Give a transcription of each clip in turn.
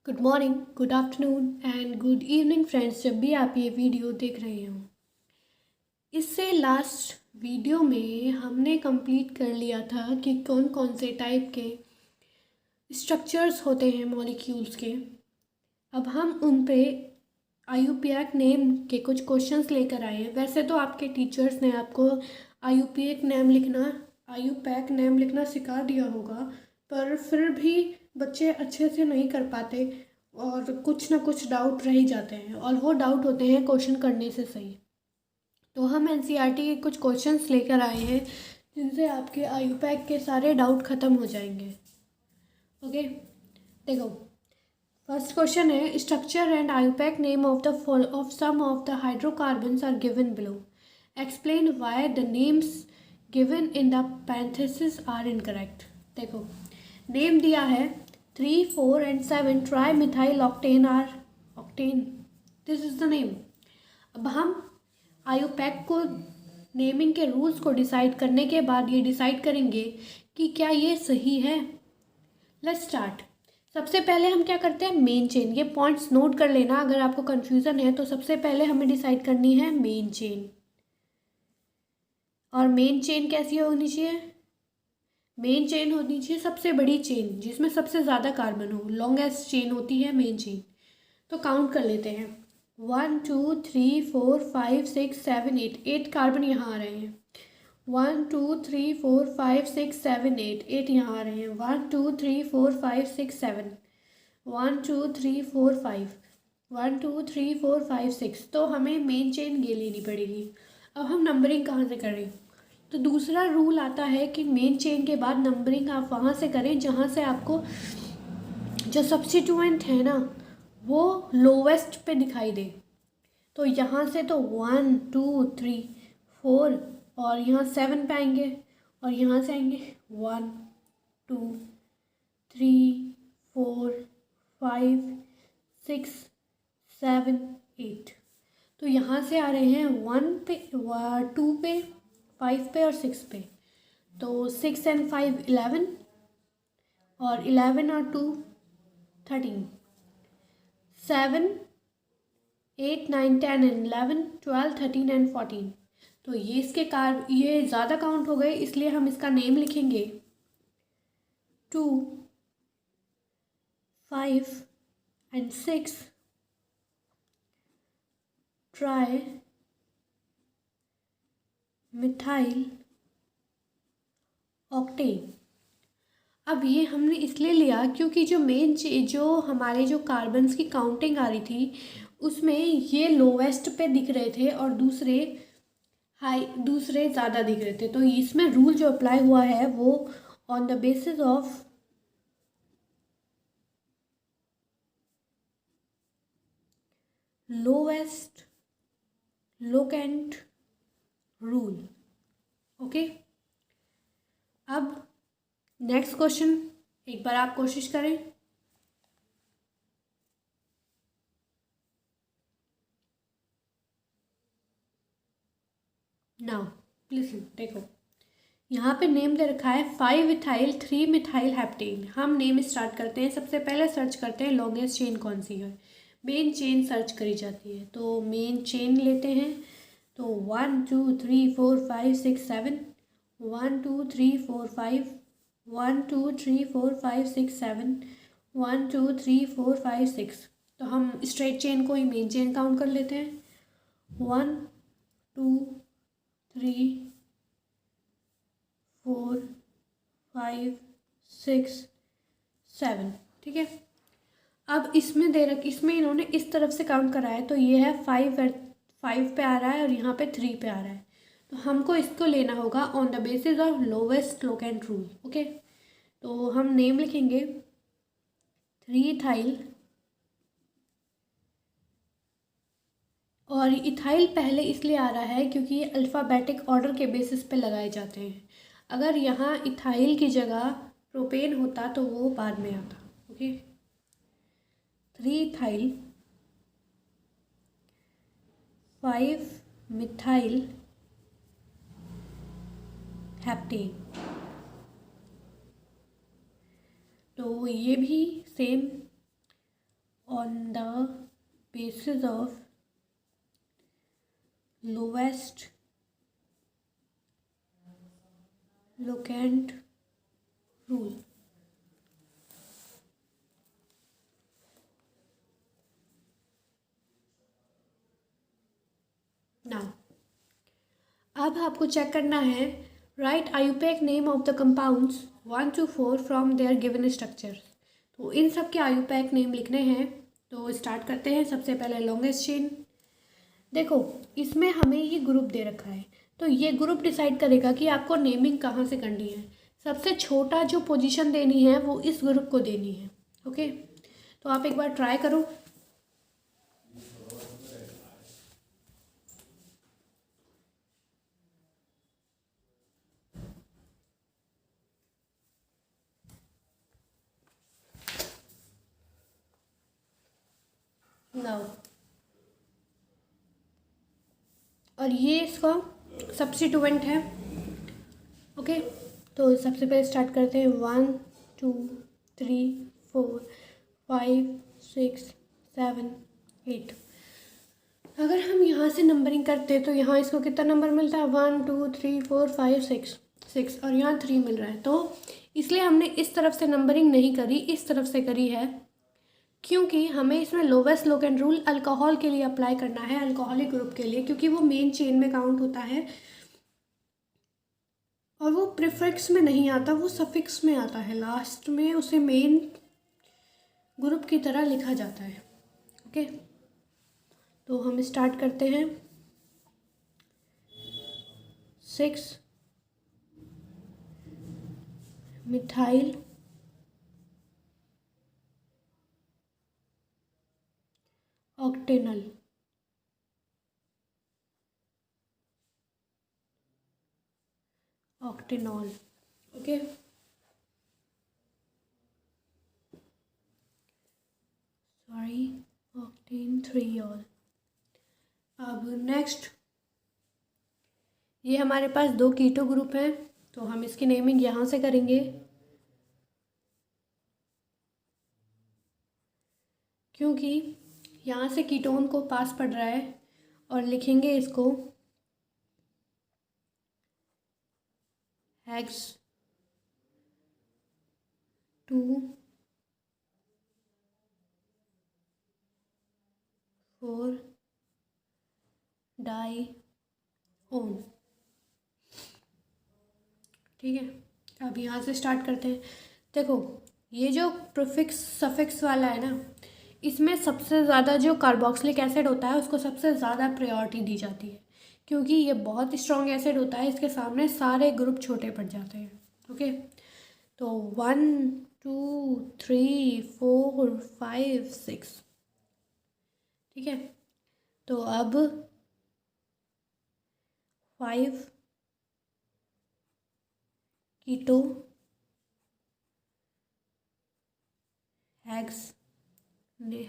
Good morning, good afternoon and good evening friends, जब भी आप ये वीडियो देख रहे हो। इससे लास्ट वीडियो में हमने कंप्लीट कर लिया था कि कौन कौन से टाइप के स्ट्रक्चर्स होते हैं मॉलिक्यूल्स के। अब हम उन पे आईयूपीएक नेम के कुछ क्वेश्चंस लेकर आए हैं। वैसे तो आपके टीचर्स ने आपको आईयूपैक नेम लिखना सिखा दिया होगा, पर फिर भी बच्चे अच्छे से नहीं कर पाते और कुछ ना कुछ डाउट रह ही जाते हैं, और वो डाउट होते हैं क्वेश्चन करने से सही। तो हम एनसीईआरटी के कुछ क्वेश्चंस लेकर आए हैं जिनसे आपके आईयूपैक के सारे डाउट ख़त्म हो जाएंगे। ओके, देखो, फर्स्ट क्वेश्चन है, structure and IUPAC name of some of the hydrocarbons are given below. Explain why the names given in the parenthesis are incorrect. देखो, नेम दिया है 3, 4 and 7 trimethyl octane or octane, this is the name. अब हम IUPAC को naming के rules को decide करने के बाद ये डिसाइड करेंगे कि क्या ये सही है। Let's start. सबसे पहले हम क्या करते हैं, मेन चेन। ये पॉइंट्स नोट कर लेना अगर आपको कंफ्यूजन है। तो सबसे पहले हमें डिसाइड करनी है मेन चेन। और मेन चेन कैसी होनी चाहिए? मेन चेन होनी चाहिए सबसे बड़ी चेन जिसमें सबसे ज़्यादा कार्बन हो। लॉन्गेस्ट चेन होती है मेन चेन। तो काउंट कर लेते हैं, 1 2 3 4 5 6 7 8। 8 कार्बन यहाँ आ रहे हैं। 1 2 3 4 5 6 7 8। 8 यहाँ आ रहे हैं। 1 2 3 4 5 6 7। 1 2 3 4 5। 1 2 3 4 5 6। तो हमें मेन चेन ये लेनी पड़ेगी। अब हम नंबरिंग कहाँ से करें? तो दूसरा रूल आता है कि मेन चेन के बाद नंबरिंग आप वहाँ से करें जहाँ से आपको जो सब्स्टिट्यूएंट है ना वो लोवेस्ट पे दिखाई दे। तो यहाँ से तो 1 2 3 4 और यहाँ 7 पे आएंगे, और यहाँ से आएंगे 1 2 3 4 5 6 7 8। तो यहाँ से आ रहे हैं 1 पे, 2 पे, 5 पे और 6 पे। तो 6 एंड 5 11, और 11 और 2 13। 7 8 9 10 एंड 11 12 13 एंड 14। तो ये ज़्यादा काउंट हो गए, इसलिए हम इसका नेम लिखेंगे 2 5 एंड 6 ट्राई मिथाइल ऑक्टेन। अब ये हमने इसलिए लिया क्योंकि जो हमारे जो कार्बन्स की काउंटिंग आ रही थी उसमें ये लोवेस्ट पे दिख रहे थे और दूसरे ज़्यादा दिख रहे थे। तो इसमें रूल जो अप्लाई हुआ है वो on the basis of lowest locant rule. Okay, अब नेक्स्ट क्वेश्चन एक बार आप कोशिश करें। नाउ प्लीज देखो, यहाँ पे नेम दे रखा है 5 इथाइल 3 मिथाइल हेप्टेन। हम नेम स्टार्ट करते हैं। सबसे पहले सर्च करते हैं लॉन्गेस्ट चेन कौन सी है। मेन चेन सर्च करी जाती है, तो मेन चेन लेते हैं। तो 1 2 3 4 5 6 7। 1 2 3 4 5। 1 2 3 4 5 6 7। 1 2 3 4 5 6। तो हम स्ट्रेट चेन को ही मेन चेन काउंट कर लेते हैं। 1 2 3 4 5 6 7। ठीक है, अब इसमें इन्होंने इस तरफ से काउंट करा है, तो ये है 5 पे आ रहा है और यहाँ पे 3 पे आ रहा है। तो हमको इसको लेना होगा on the basis of lowest locant rule. Okay, तो हम नेम लिखेंगे 3 इथाइल, और इथाइल पहले इसलिए आ रहा है क्योंकि ये अल्फ़ाबेटिक ऑर्डर के बेसिस पे लगाए जाते हैं। अगर यहाँ इथाइल की जगह प्रोपेन होता तो वो बाद में आता। Okay, 3 ethyl 5 methyl heptane. तो ये भी same on the basis of lowest locant rule. Now, अब आपको चेक करना है write IUPAC name of the compounds 1 to 4 from their given structure. तो इन सब के आयुपैक नेम लिखने हैं। तो स्टार्ट करते हैं। सबसे पहले लॉन्गेस्ट चेन। देखो, इसमें हमें ये ग्रुप दे रखा है, तो ये ग्रुप डिसाइड करेगा कि आपको नेमिंग कहाँ से करनी है। सबसे छोटा जो पोजीशन देनी है वो इस ग्रुप को देनी है। ओके, तो आप एक बार ट्राई करो। नाउ, और ये इसका सब्स्टिट्यूएंट है। ओके, तो सबसे पहले स्टार्ट करते हैं। 1 2 3 4 5 6 7 8। अगर हम यहाँ से नंबरिंग करते तो यहाँ इसको कितना नंबर मिलता है? 1 2 3 4 5 6 और यहाँ 3 मिल रहा है। तो इसलिए हमने इस तरफ से नंबरिंग नहीं करी, इस तरफ से करी है, क्योंकि हमें इसमें लोवेस्ट लोकेंट रूल अल्कोहल के लिए अप्लाई करना है, अल्कोहलिक ग्रुप के लिए, क्योंकि वो मेन चेन में काउंट होता है और वो प्रीफिक्स में नहीं आता, वो सफिक्स में आता है। लास्ट में उसे मेन ग्रुप की तरह लिखा जाता है। ओके, तो हम स्टार्ट करते हैं। 6 methyl octanal. Octanol. Okay, sorry, octane 3ऑल। अब नेक्स्ट, ये हमारे पास 2 कीटो ग्रुप हैं, तो हम इसकी नेमिंग यहाँ से करेंगे, क्योंकि यहाँ से कीटोन को पास पड़ रहा है, और लिखेंगे इसको हेक्स 2 4 डाई ओन। ठीक है, अब यहाँ से स्टार्ट करते हैं। देखो, ये जो प्रीफिक्स सफिक्स वाला है ना, इसमें सबसे ज़्यादा जो कार्बोक्सिलिक एसिड होता है उसको सबसे ज़्यादा प्रायोरिटी दी जाती है, क्योंकि ये बहुत स्ट्रॉन्ग एसिड होता है, इसके सामने सारे ग्रुप छोटे पड़ जाते हैं। ओके, तो 1 2 3 4 5 6। ठीक है, तो अब 5 कीटो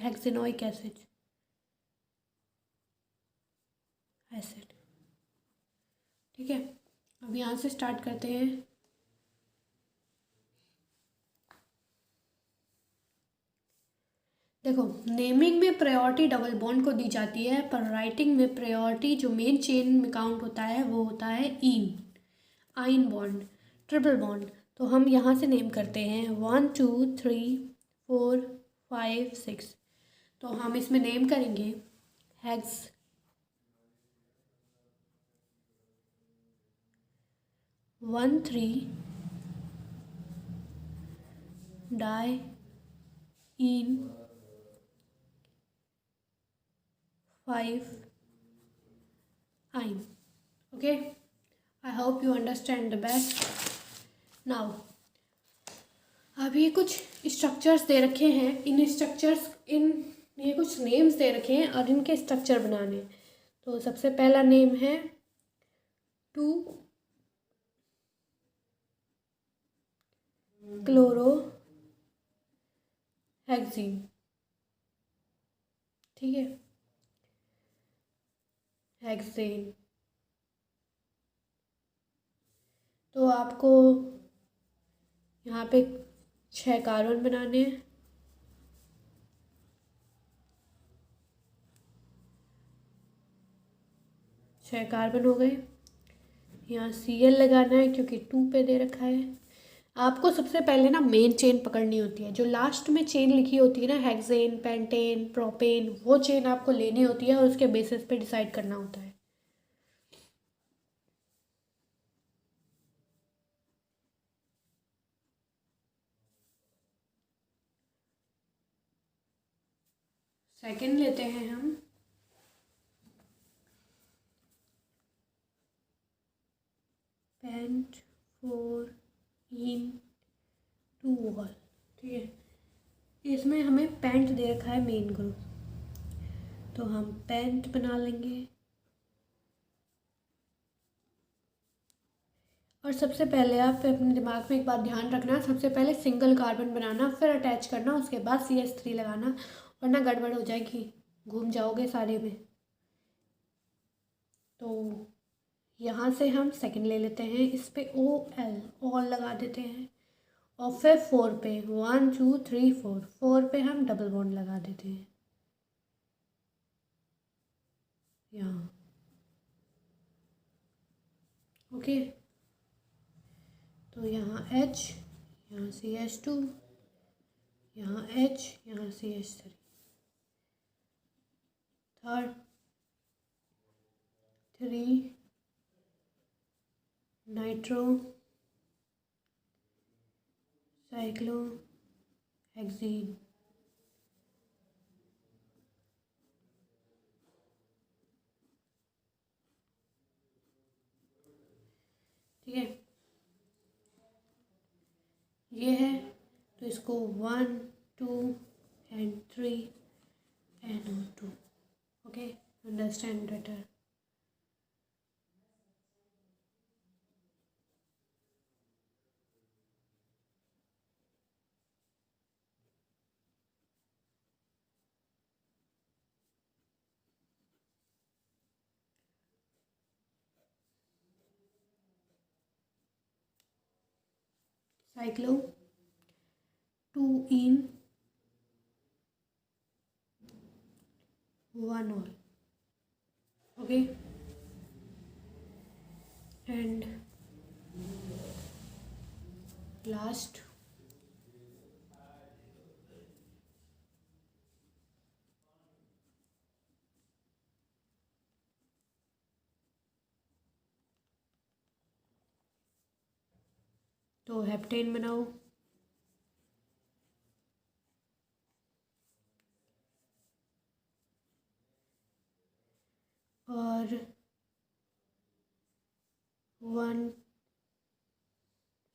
हेक्सेनोइक एसिड। ठीक है, अब यहाँ से स्टार्ट करते हैं। देखो, नेमिंग में प्रायोरिटी डबल बॉन्ड को दी जाती है, पर राइटिंग में प्रायोरिटी जो मेन चेन में काउंट होता है वो होता है आइन बॉन्ड, ट्रिपल बॉन्ड। तो हम यहाँ से नेम करते हैं 1 2 3 4 5 6। तो हम इसमें नेम करेंगे हेक्स 1 3 डाई इन 5 आइन। Okay, I hope you understand the best. Now, अब ये कुछ स्ट्रक्चर्स दे रखे हैं, ये कुछ नेम्स दे रखे हैं और इनके स्ट्रक्चर बनाने हैं। तो सबसे पहला नेम है 2 क्लोरो हेक्सीन। ठीक है, हेक्सेन। तो आपको यहाँ पे 6 कार्बन बनाने हैं। 6 कार्बन हो गए। यहाँ Cl लगाना है क्योंकि 2 पे दे रखा है। आपको सबसे पहले ना मेन चेन पकड़नी होती है, जो लास्ट में चेन लिखी होती है ना, हेक्सेन, पेंटेन, प्रोपेन, वो चेन आपको लेनी होती है और उसके बेसिस पे डिसाइड करना होता है। सेकंड लेते हैं हम, पेंट 4 इन 2 वॉल। ठीक है, इसमें हमें पेंट दे रखा है मेन ग्रुप, तो हम पेंट बना लेंगे। और सबसे पहले आप अपने दिमाग में एक बात ध्यान रखना, सबसे पहले सिंगल कार्बन बनाना, फिर अटैच करना, उसके बाद CH3 लगाना, वरना गड़बड़ हो जाएगी, घूम जाओगे सारे में। तो यहाँ से हम सेकंड ले लेते हैं, इस पे OL ऑल लगा देते हैं, और फिर 4 पे 1 2 3 4 4 पे हम डबल बॉन्ड लगा देते हैं यहाँ। ओके, तो यहाँ H, यहाँ CH2, यहाँ H, यहाँ CH3, third 3 nitro cyclo hexane. ठीक है, ये है, तो इसको 1 2 and 3 NO2। Okay, understand better. Cyclo 2 in 1 all. Okay, and last तो हेप्टेन बनाओ, और 1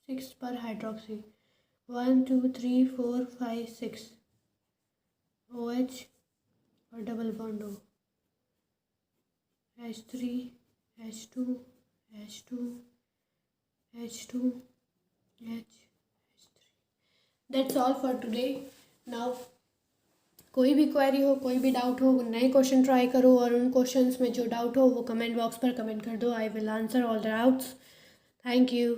6 पर हाइड्रोक्सी, 1 2 3 4 5 6 OH और डबल बॉन्ड हो, H3 H2 H2 H2 H3। That's all for today. Now कोई भी क्वेरी हो, कोई भी डाउट हो, नए क्वेश्चन ट्राई करो, और उन क्वेश्चंस में जो डाउट हो वो कमेंट बॉक्स पर कमेंट कर दो। I will answer all the doubts. Thank you.